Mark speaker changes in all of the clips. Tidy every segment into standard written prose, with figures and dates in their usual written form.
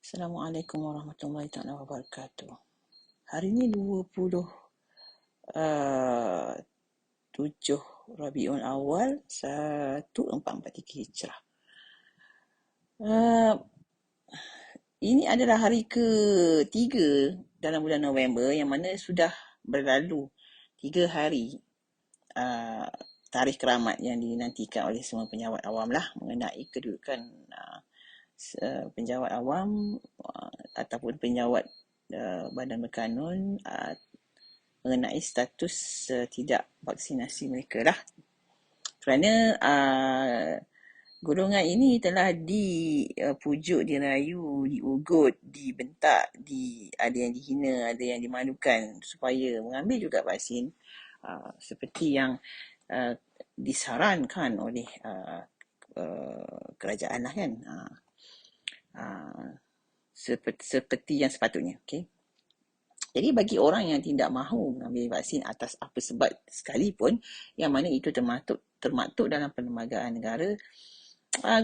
Speaker 1: Assalamualaikum warahmatullahi taala wabarakatuh. Hari ini 27 Rabiul Awal 1443 Hijrah. Uh, ini adalah hari ketiga dalam bulan November yang mana sudah berlalu 3 hari tarikh keramat yang dinantikan oleh semua penjawat awam lah mengenai kedudukan penjawat awam ataupun penjawat Badan Berkanun mengenai status tidak vaksinasi mereka lah. Kerana golongan ini telah dipujuk, dirayu, diugut, dibentak, ada yang dihina, ada yang dimalukan supaya mengambil juga vaksin seperti yang disarankan oleh kerajaan lah kan. Seperti yang sepatutnya. Okay? Jadi bagi orang yang tidak mahu mengambil vaksin atas apa sebab sekalipun, yang mana itu termaktub dalam perlembagaan negara,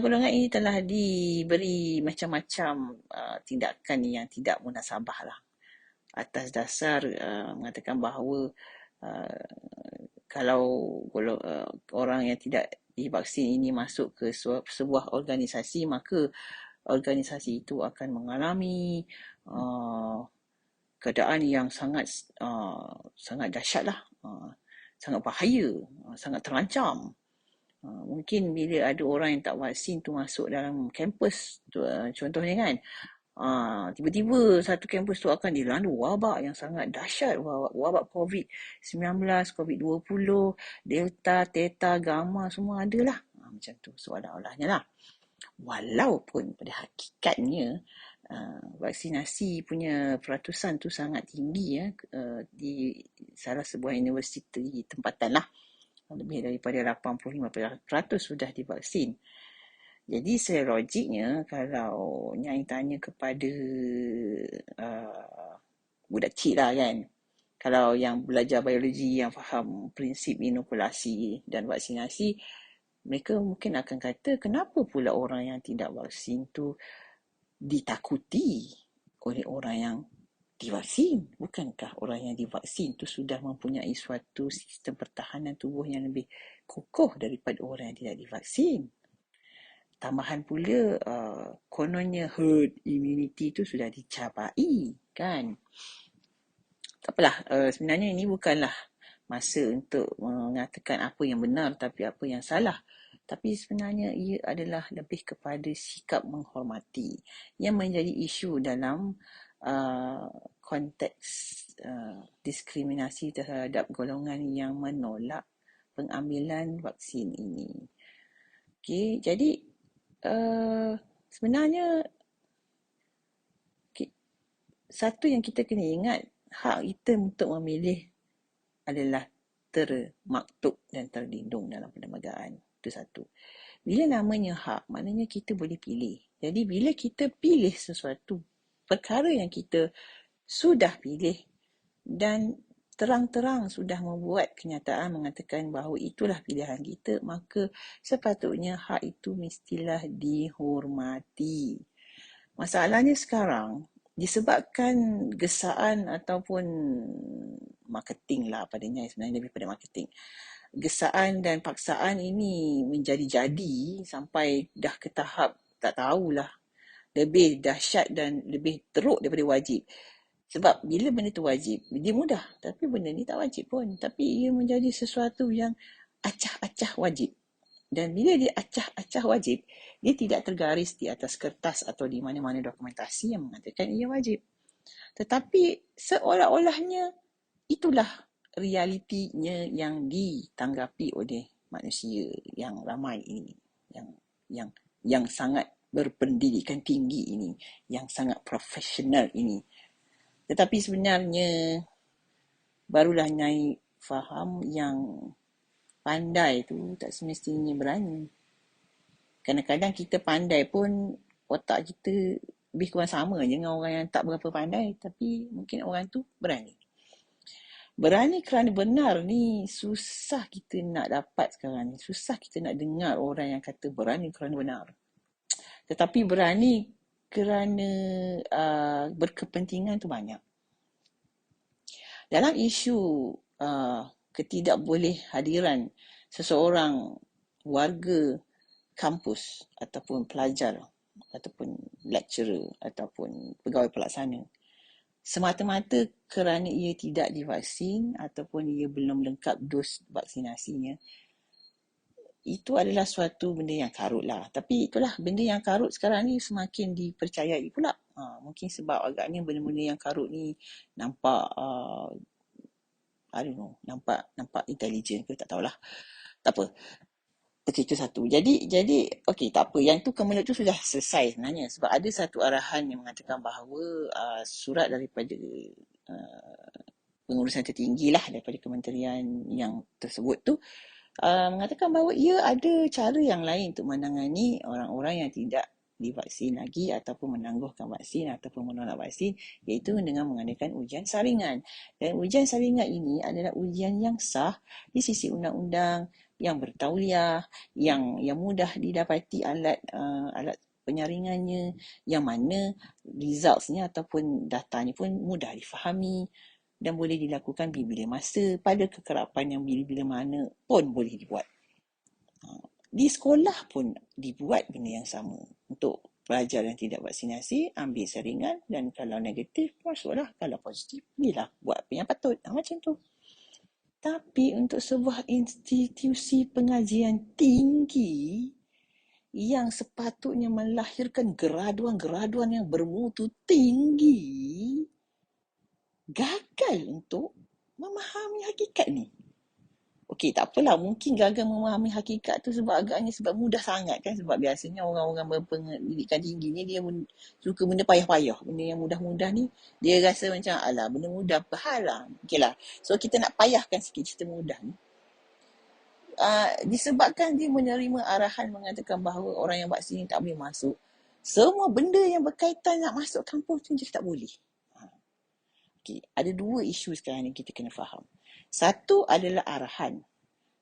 Speaker 1: golongan ini telah diberi macam-macam tindakan yang tidak munasabah lah. Atas dasar mengatakan bahawa kalau orang yang tidak divaksin ini masuk ke sebuah organisasi, maka organisasi itu akan mengalami keadaan yang sangat dahsyat lah, sangat bahaya, sangat terancam. Mungkin bila ada orang yang tak vaksin tu masuk dalam kampus tu, contohnya kan, tiba-tiba satu kampus tu akan dilandu wabak yang sangat dahsyat, wabak COVID-19, COVID-20, Delta, Theta, Gamma, semua ada lah. Macam tu soalan-olahnya lah. Walaupun pada hakikatnya vaksinasi punya peratusan tu sangat tinggi di salah sebuah universiti tempatan lah, lebih daripada 85% sudah divaksin. Jadi selogiknya kalau Nyai tanya kepada budak kecil lah kan, kalau yang belajar biologi, yang faham prinsip inokulasi dan vaksinasi, mereka mungkin akan kata kenapa pula orang yang tidak vaksin tu ditakuti oleh orang yang divaksin? Bukankah orang yang divaksin tu sudah mempunyai suatu sistem pertahanan tubuh yang lebih kokoh daripada orang yang tidak divaksin? Tambahan pula kononnya herd immunity tu sudah dicapai kan. Tak apalah, sebenarnya ini bukanlah masa untuk mengatakan apa yang benar tapi apa yang salah. Tapi sebenarnya ia adalah lebih kepada sikap menghormati yang menjadi isu dalam konteks diskriminasi terhadap golongan yang menolak pengambilan vaksin ini. Okay, jadi sebenarnya satu yang kita kena ingat, hak kita untuk memilih adalah termaktub dan terlindung dalam perlembagaan. Itu satu. Bila namanya hak, maknanya kita boleh pilih. Jadi bila kita pilih sesuatu perkara yang kita sudah pilih dan terang-terang sudah membuat kenyataan mengatakan bahawa itulah pilihan kita, maka sepatutnya hak itu mestilah dihormati. Masalahnya sekarang, disebabkan gesaan ataupun marketing lah padanya, sebenarnya lebih pada marketing, gesaan dan paksaan ini menjadi-jadi sampai dah ke tahap tak tahulah, lebih dahsyat dan lebih teruk daripada wajib. Sebab bila benda tu wajib, dia mudah, tapi benda ni tak wajib pun, tapi ia menjadi sesuatu yang acah-acah wajib. Dan bila dia acah-acah wajib, dia tidak tergaris di atas kertas atau di mana-mana dokumentasi yang mengatakan ia wajib. Tetapi seolah-olahnya itulah realitinya yang ditanggapi oleh manusia yang ramai ini, yang sangat berpendidikan tinggi ini, yang sangat profesional ini. Tetapi sebenarnya barulah Nyai faham yang pandai tu tak semestinya berani. Kadang-kadang kita pandai pun otak kita lebih kurang sama je dengan orang yang tak berapa pandai, tapi mungkin orang tu berani. Berani kerana benar ni susah kita nak dapat sekarang ni. Susah kita nak dengar orang yang kata berani kerana benar. Tetapi berani kerana berkepentingan tu banyak. Dalam isu ketidakbolehhadiran seseorang warga kampus ataupun pelajar ataupun lecturer ataupun pegawai pelaksana, semata-mata kerana ia tidak divaksin ataupun ia belum lengkap dos vaksinasinya, itu adalah suatu benda yang karut lah. Tapi itulah, benda yang karut sekarang ni semakin dipercayai pula. Mungkin sebab agaknya benda-benda yang karut ni nampak I don't know, nampak intelligent ke, tak tahulah. Tak apa. Okey, itu satu. Jadi okey, tak apa. Yang tu kemenut tu sudah selesai sebenarnya, sebab ada satu arahan yang mengatakan bahawa surat daripada pengurusan tertinggi lah daripada kementerian yang tersebut tu mengatakan bahawa ia ada cara yang lain untuk menangani orang-orang yang tidak divaksin lagi ataupun menangguhkan vaksin ataupun menolak vaksin, iaitu dengan mengadakan ujian saringan. Dan ujian saringan ini adalah ujian yang sah di sisi undang-undang, yang bertauliah, yang mudah didapati alat penyaringannya, yang mana resultsnya ataupun datanya pun mudah difahami dan boleh dilakukan bila-bila masa pada kekerapan yang bila-bila mana pun boleh dibuat. Di sekolah pun dibuat benda yang sama. Untuk pelajar yang tidak vaksinasi, ambil saringan dan kalau negatif, masuklah. Kalau positif, bila buat apa yang patut. Macam tu. Tapi untuk sebuah institusi pengajian tinggi yang sepatutnya melahirkan graduan-graduan yang bermutu tinggi, gagal untuk memahami hakikat ni. Okey, tak apalah, mungkin gagal memahami hakikat tu sebab agaknya sebab mudah sangat kan, sebab biasanya orang-orang berpendidikan tinggi ni dia suka benda payah-payah, benda yang mudah-mudah ni dia rasa macam alah benda mudah apa hal lah. Okeylah, so kita nak payahkan sikit cerita mudah ni. Disebabkan dia menerima arahan mengatakan bahawa orang yang vaksin ni tak boleh masuk, semua benda yang berkaitan nak masuk kampus tu jadi tak boleh. Okay, ada dua isu sekarang ni kita kena faham. Satu adalah arahan.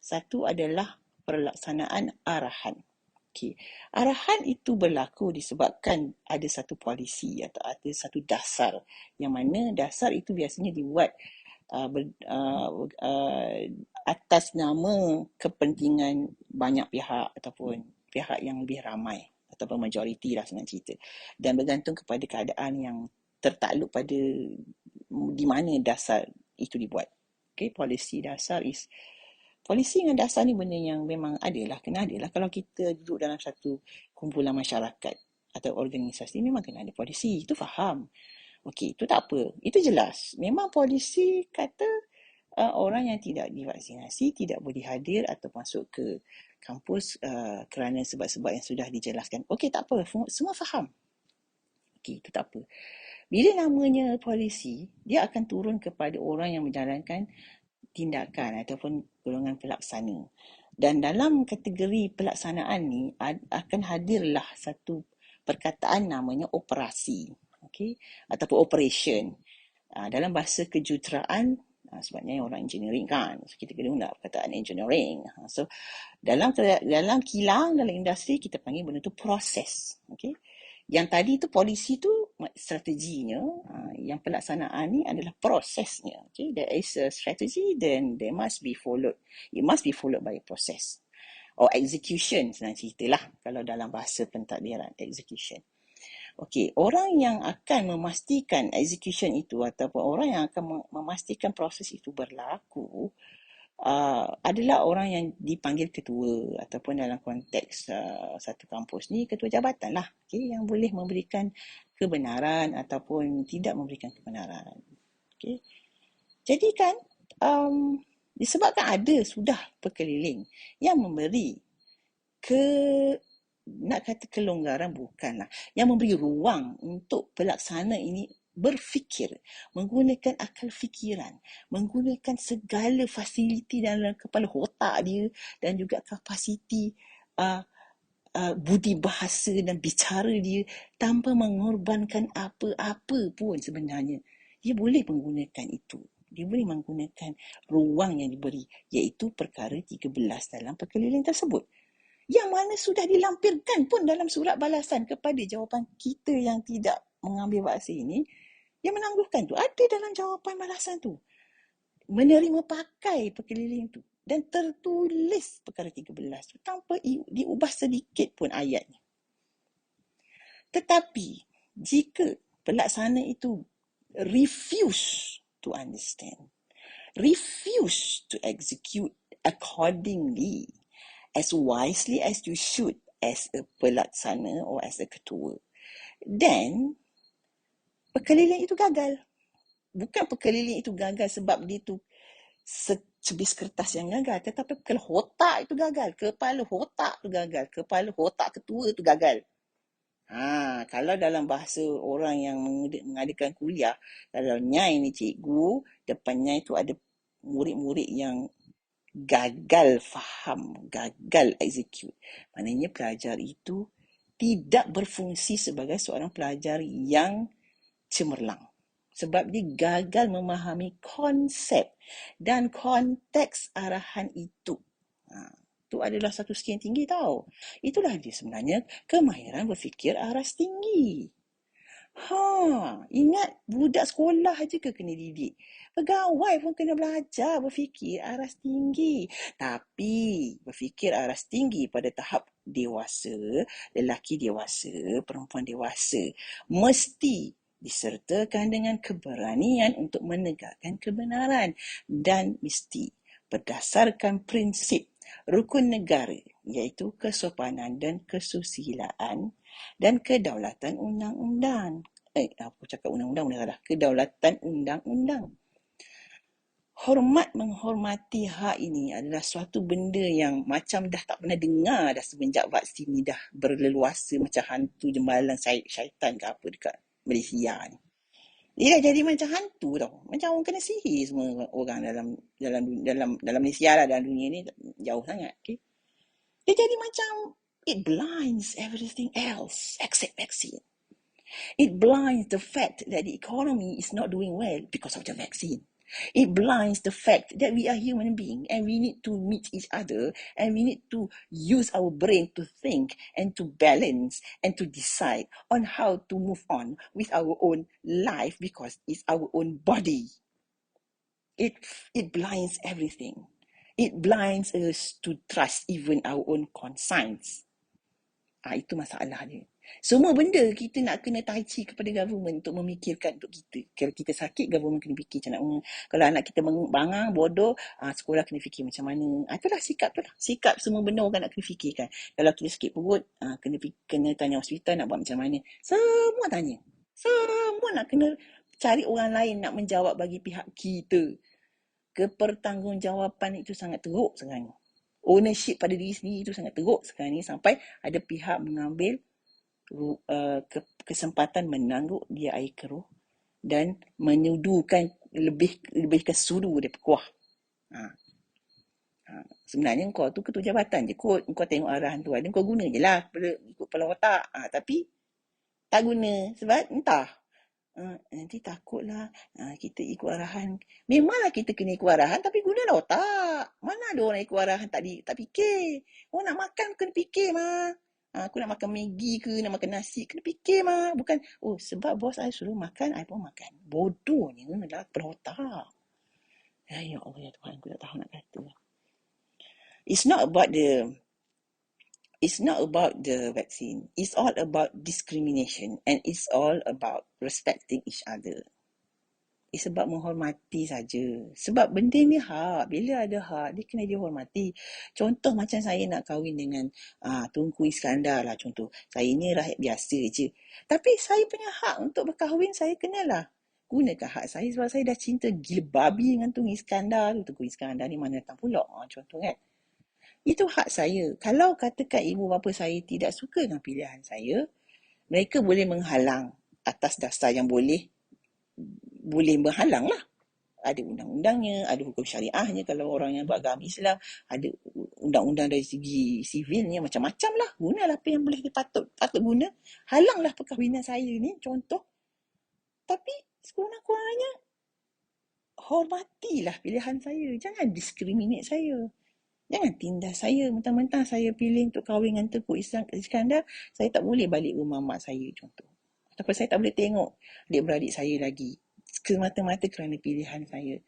Speaker 1: Satu adalah pelaksanaan arahan. Okay. Arahan itu berlaku disebabkan ada satu polisi atau ada satu dasar, yang mana dasar itu biasanya dibuat atas nama kepentingan banyak pihak ataupun pihak yang lebih ramai ataupun majoriti lah senang cerita, dan bergantung kepada keadaan yang tertakluk pada di mana dasar itu dibuat. Okay, polisi dengan dasar ni benda yang memang kena adalah. Kalau kita duduk dalam satu kumpulan masyarakat atau organisasi, memang kena ada polisi, itu faham. Okey, itu tak apa, itu jelas. Memang polisi kata orang yang tidak divaksinasi tidak boleh hadir atau masuk ke kampus kerana sebab-sebab yang sudah dijelaskan. Okey, tak apa, semua faham. Okey, itu tak apa. Bila namanya polisi, dia akan turun kepada orang yang menjalankan tindakan ataupun golongan pelaksana. Dan dalam kategori pelaksanaan ni akan hadirlah satu perkataan namanya operasi, okey, ataupun operation. Dalam bahasa kejuruteraan, sebabnya orang engineering kan, so kita kena guna perkataan engineering. So dalam kilang, dalam industri, kita panggil benda tu proses. Okey. Yang tadi tu polisi tu strateginya, yang pelaksanaan ni adalah prosesnya. Okay, there is a strategy, then there must be followed. It must be followed by a process or execution, senang cerita lah kalau dalam bahasa pentadbiran, execution. Okey, orang yang akan memastikan execution itu ataupun orang yang akan memastikan proses itu berlaku adalah orang yang dipanggil ketua, ataupun dalam konteks satu kampus ni ketua jabatan lah, okay, yang boleh memberikan kebenaran ataupun tidak memberikan kebenaran. Okay. Jadi kan disebabkan ada sudah pekeliling yang memberi nak kata kelonggaran bukanlah, yang memberi ruang untuk pelaksana ini berfikir, menggunakan akal fikiran, menggunakan segala fasiliti dalam kepala otak dia dan juga kapasiti budi bahasa dan bicara dia tanpa mengorbankan apa-apa pun sebenarnya. Dia boleh menggunakan itu. Dia boleh menggunakan ruang yang diberi, iaitu perkara 13 dalam perkeliling tersebut. yang mana sudah dilampirkan pun dalam surat balasan kepada jawapan kita yang tidak mengambil vaksin ini, yang menangguhkan tu ada dalam jawapan balasan tu. Menerima pakai perkeliling tu dan tertulis perkara 13 tu tanpa diubah sedikit pun ayatnya. Tetapi jika pelaksana itu refuse to understand, refuse to execute accordingly, as wisely as you should as a pelaksana or as a ketua, then perkeliling itu gagal. Bukan perkeliling itu gagal sebab dia tu secebis kertas yang gagal, tetapi kalau otak itu gagal, kepala otak tu gagal, kepala otak ketua tu gagal. Kalau dalam bahasa orang yang mengadakan kuliah, kalau Nyai ni cikgu, depan Nyai tu ada murid-murid yang gagal faham, gagal execute. Maknanya pelajar itu tidak berfungsi sebagai seorang pelajar yang cemerlang. Sebab dia gagal memahami konsep dan konteks arahan itu. Itu adalah satu skill yang tinggi tau. Itulah dia sebenarnya kemahiran berfikir aras tinggi. Ingat budak sekolah aja ke kena didik. Pegawai pun kena belajar berfikir aras tinggi. Tapi berfikir aras tinggi pada tahap dewasa, lelaki dewasa, perempuan dewasa, mesti disertakan dengan keberanian untuk menegakkan kebenaran dan mesti berdasarkan prinsip rukun negara, iaitu kesopanan dan kesusilaan dan kedaulatan undang-undang. Aku cakap undang-undang dah salah. Kedaulatan undang-undang. Menghormati hak ini adalah suatu benda yang macam dah tak pernah dengar dah semenjak vaksin ni dah berleluasa macam hantu jembalan syaitan ke apa dekat Malaysia ni. Dia dah jadi macam hantu tau. Macam orang kena sihir semua orang dalam Malaysia lah, dalam dunia ni jauh sangat. Okay? Dia jadi macam it blinds everything else except vaccine. It blinds the fact that the economy is not doing well because of the vaccine. It blinds the fact that we are human beings and we need to meet each other and we need to use our brain to think and to balance and to decide on how to move on with our own life because it's our own body. It blinds everything. It blinds us to trust even our own conscience. Itu masalah dia. Semua benda kita nak kena tai chi kepada government untuk memikirkan untuk kita. Kalau kita sakit, government kena fikir macam mana. Kalau anak kita bangang, bodoh, sekolah kena fikir macam mana. Itulah sikap tu lah. Sikap semua benda orang nak kena fikirkan. Kalau kita sakit perut, kena tanya hospital nak buat macam mana. Semua tanya. Semua nak kena cari orang lain nak menjawab bagi pihak kita. Kepertanggungjawapan itu sangat teruk sekarang. Ownership pada diri sendiri itu sangat teruk sekarang ni sampai ada pihak mengambil kesempatan menangguk dia air keruh dan menyuduhkan lebih ke sudu daripada kuah. Sebenarnya kau tu ketua jabatan je kot. Kau tengok arahan tu ada, kau guna je lah ikut kepala otak. Tapi tak guna sebab entah. Nanti takutlah kita ikut arahan. Memanglah kita kena ikut arahan tapi gunalah otak. Mana ada orang ikut arahan tak fikir. Orang nak makan kena fikir mah. Aku nak makan Maggi ke, nak makan nasi, kena fikir mah. Bukan, sebab bos saya suruh makan, saya pun makan. Bodohnya adalah berotak. Ya Allah, ya Tuhan, aku tak tahu nak kata. It's not about the vaccine. It's all about discrimination and it's all about respecting each other. It's about menghormati saja. Sebab benda ni hak. Bila ada hak, dia kena dihormati. Contoh macam saya nak kahwin dengan Tunku Iskandar lah contoh. Saya ni rakyat biasa je. Tapi saya punya hak untuk berkahwin, saya kenalah gunakan hak saya sebab saya dah cinta gila babi dengan Tunku Iskandar. Tunku Iskandar ni mana datang pula. Contoh kan. Itu hak saya. Kalau katakan ibu bapa saya tidak suka dengan pilihan saya, mereka boleh menghalang atas dasar yang boleh menghalang lah. Ada undang-undangnya, ada hukum syariahnya kalau orang yang beragama Islam, ada undang-undang dari segi sivilnya, macam-macam lah. Gunalah apa yang boleh patut guna. Halanglah perkahwinan saya ni, contoh. Tapi sekurang-kurangnya hormatilah pilihan saya. Jangan discriminate saya. Jangan tindas saya. Mentang-mentang saya pilih untuk kahwin dengan Tengku Iskandar, saya tak boleh balik rumah mak saya contoh. Ataupun saya tak boleh tengok adik-beradik saya lagi. Semata-mata kerana pilihan saya.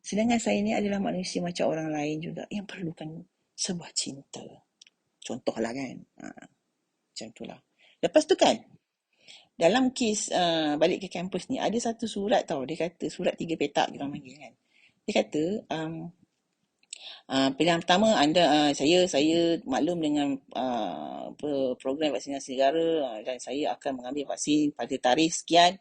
Speaker 1: Sedangkan saya ni adalah manusia macam orang lain juga yang perlukan sebuah cinta. Contohlah kan. Macam itulah. Lepas tu kan, dalam kes balik ke kampus ni, ada satu surat tau. Dia kata, surat 3 petak kita orang panggil kan. Dia kata, pilihan pertama anda saya maklum dengan program vaksinasi negara dan saya akan mengambil vaksin pada tarikh sekian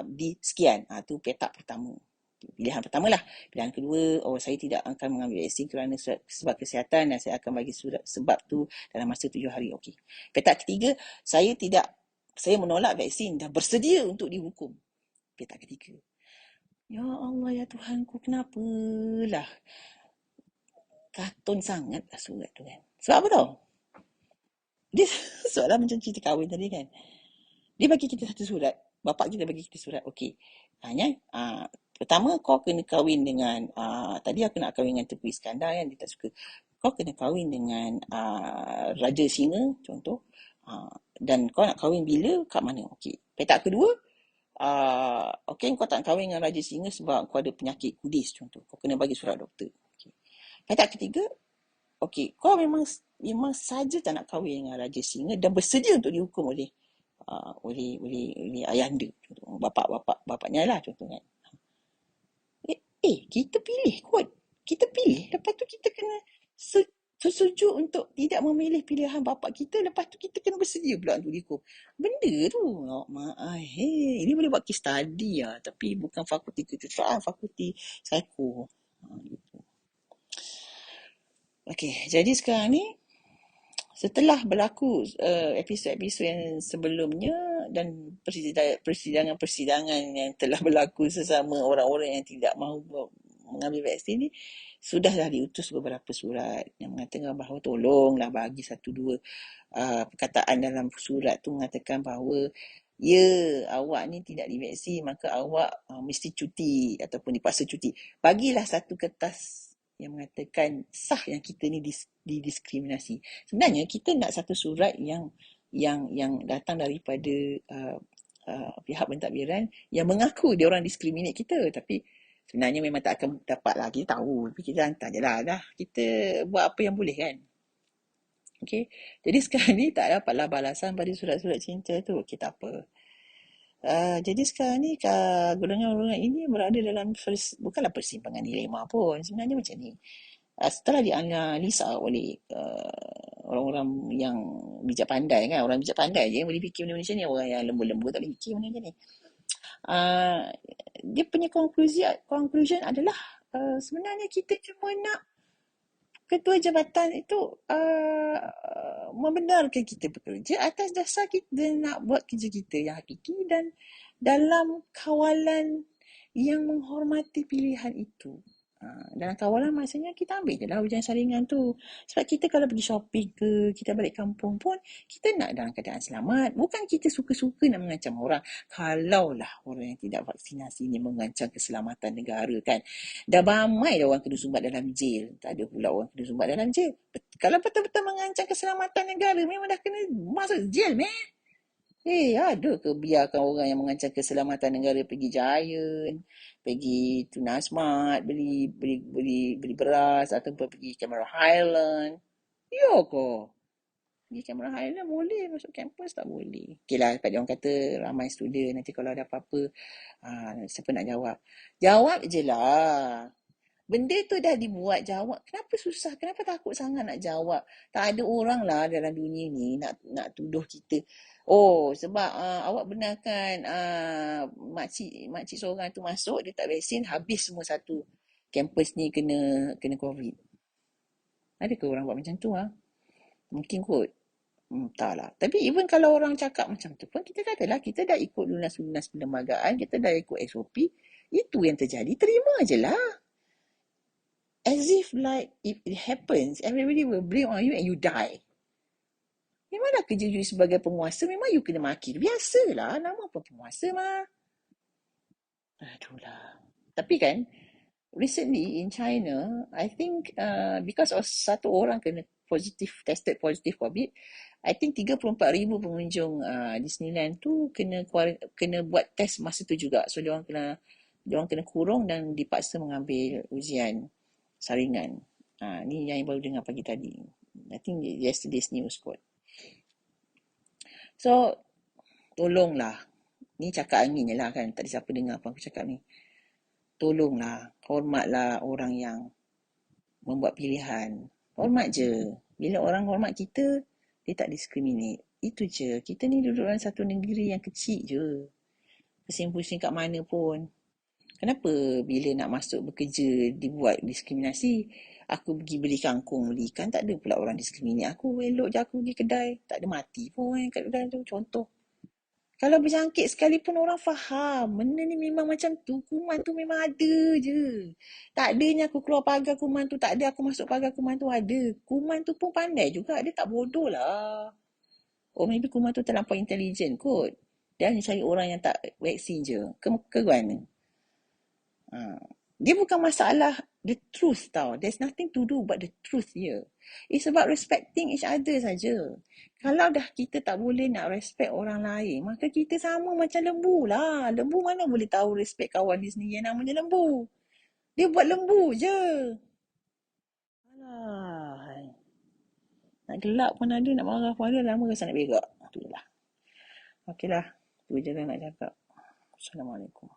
Speaker 1: di sekian. Tu petak pertama. Pilihan pertama lah. Pilihan kedua, saya tidak akan mengambil vaksin kerana sebab kesihatan dan saya akan bagi surat sebab tu dalam masa 7 hari. Okey. Petak ketiga, saya menolak vaksin dan bersedia untuk dihukum. Petak ketiga. Ya Allah, ya Tuhanku, kenapalah kartun sangat lah surat tu kan. Sebab apa tau? Dia soalan macam cerita kahwin tadi kan. Dia bagi kita satu surat. Bapak kita bagi kita surat. Okey. Hanya pertama kau kena kahwin dengan tadi aku nak kahwin dengan Tengku Iskandar kan, dia tak suka. Kau kena kahwin dengan Raja Singa contoh. Dan kau nak kahwin bila, kat mana? Okey. Petak kedua, okey, kau tak kahwin dengan Raja Singa sebab kau ada penyakit kudis contoh. Kau kena bagi surat doktor. Okay. Petak ketiga, okey, kau memang saja tak nak kahwin dengan Raja Singa dan bersedia untuk dihukum oleh ayahanda, contoh, bapaknya lah contoh kan. Kita pilih kot. Kita pilih. Lepas tu kita kena setuju untuk tidak memilih pilihan bapak kita. Lepas tu kita kena bersedia pula untuk dihukum. Benda tu, ini boleh buat case study lah. Tapi bukan fakulti kejuruteraan, fakulti psiko. Gitu. Okey, jadi sekarang ni setelah berlaku episod-episod yang sebelumnya dan persidangan-persidangan yang telah berlaku sesama orang-orang yang tidak mahu mengambil vaksin ni, sudahlah diutus beberapa surat yang mengatakan bahawa tolonglah bagi satu dua perkataan dalam surat tu mengatakan bahawa ya, awak ni tidak divaksin maka awak mesti cuti ataupun dipaksa cuti. Bagilah satu kertas yang mengatakan sah yang kita ni didiskriminasi. Sebenarnya kita nak satu surat yang datang daripada pihak pentadbiran yang mengaku dia orang diskriminate kita, tapi sebenarnya memang tak akan dapat lah. Kita tahu, tapi kita hantar je lah. Kita buat apa yang boleh kan. Okay. Jadi sekarang ni tak dapatlah balasan pada surat-surat cinta tu. Okey, tak apa. Jadi sekarang ni golongan-golongan ini berada dalam bukanlah persimpangan dilema pun. Sebenarnya macam ni. Setelah dianalisa oleh orang-orang yang bijak pandai kan. Orang bijak pandai je yang boleh fikir benda macam ni. Orang yang lembu-lembu tak boleh fikir benda macam ni. Dia punya conclusion adalah sebenarnya kita cuma nak ketua jabatan itu membenarkan kita bekerja atas dasar kita nak buat kerja kita yang hakiki dan dalam kawalan yang menghormati pilihan itu. Dalam kawalan maksudnya kita ambil je lah ujian saringan tu. Sebab kita kalau pergi shopping ke, kita balik kampung pun, kita nak dalam keadaan selamat. Bukan kita suka-suka nak mengancam orang. Kalaulah orang yang tidak vaksinasi ni mengancam keselamatan negara kan. Dah ramai dah orang kena sumbat dalam jail. Tak ada pula orang kena sumbat dalam jail. Kalau betul-betul mengancam keselamatan negara, memang dah kena masuk jail, meh. Ada ke biarkan orang yang mengancam keselamatan negara pergi Giant, pergi Tunas Mart, beli beras ataupun pergi Cameron Highland? Ya ke? Pergi Cameron Highland boleh, masuk kampus tak boleh. Okey lah, kat dia orang kata ramai student, nanti kalau ada apa-apa, siapa nak jawab? Jawab je lah. Benda tu dah dibuat, jawab. Kenapa susah? Kenapa takut sangat nak jawab? Tak ada orang lah dalam dunia ni nak tuduh kita. Oh, sebab awak benarkan makcik seorang tu masuk, dia tak vaksin, habis semua satu kampus ni kena COVID. Ada ke orang buat macam tu? Mungkin kot. Tak lah. Tapi even kalau orang cakap macam tu pun, kita katalah kita dah ikut lunas-lunas perlembagaan, kita dah ikut SOP. Itu yang terjadi, terima je lah. As if like if it happens, everybody will blame on you and you die. Memanglah kerja you sebagai penguasa, memang you kena maki. Biasalah, nama apa penguasa mah. Aduh lah. Tapi kan, recently in China, I think because of satu orang kena tested positive COVID, I think 34,000 pengunjung Disneyland tu kena buat test masa tu juga. So dia orang kena kurung dan dipaksa mengambil ujian saringan. Ni yang baru dengar pagi tadi. I think yesterday's news kot. So tolonglah. Ni cakap angin je lah kan. Tak ada siapa dengar apa aku cakap ni. Tolonglah, hormatlah orang yang membuat pilihan. Hormat je. Bila orang hormat kita, dia tak discriminate. Itu je. Kita ni duduk dalam satu negeri yang kecil je. Pusing-pusing kat mana pun. Kenapa bila nak masuk bekerja dibuat diskriminasi? Aku pergi beli kangkung belikan, tak ada pula orang diskriminate aku. Elok je aku pergi kedai. Tak ada mati pun kat kedai tu. Contoh. Kalau berjangkit sekalipun orang faham. Benda ni memang macam tu. Kuman tu memang ada je. Tak adanya aku keluar pagar kuman tu. Tak ada aku masuk pagar kuman tu ada. Kuman tu pun pandai juga. Dia tak bodoh lah. Oh maybe kuman tu terlampau intelligent kot. Dia hanya cari orang yang tak vaksin je. Ke mana? Dia bukan masalah the truth tau. There's nothing to do but the truth here. It's about respecting each other saja. Kalau dah kita tak boleh nak respect orang lain, maka kita sama macam lembu lah. Lembu mana boleh tahu respect kawan dia sendiri yang namanya lembu. Dia buat lembu je. Alah. Nak gelak pun ada, nak marah pun ada, lama rasa nak berak. Itulah. Okeylah. Tu je lah nak cakap. Assalamualaikum.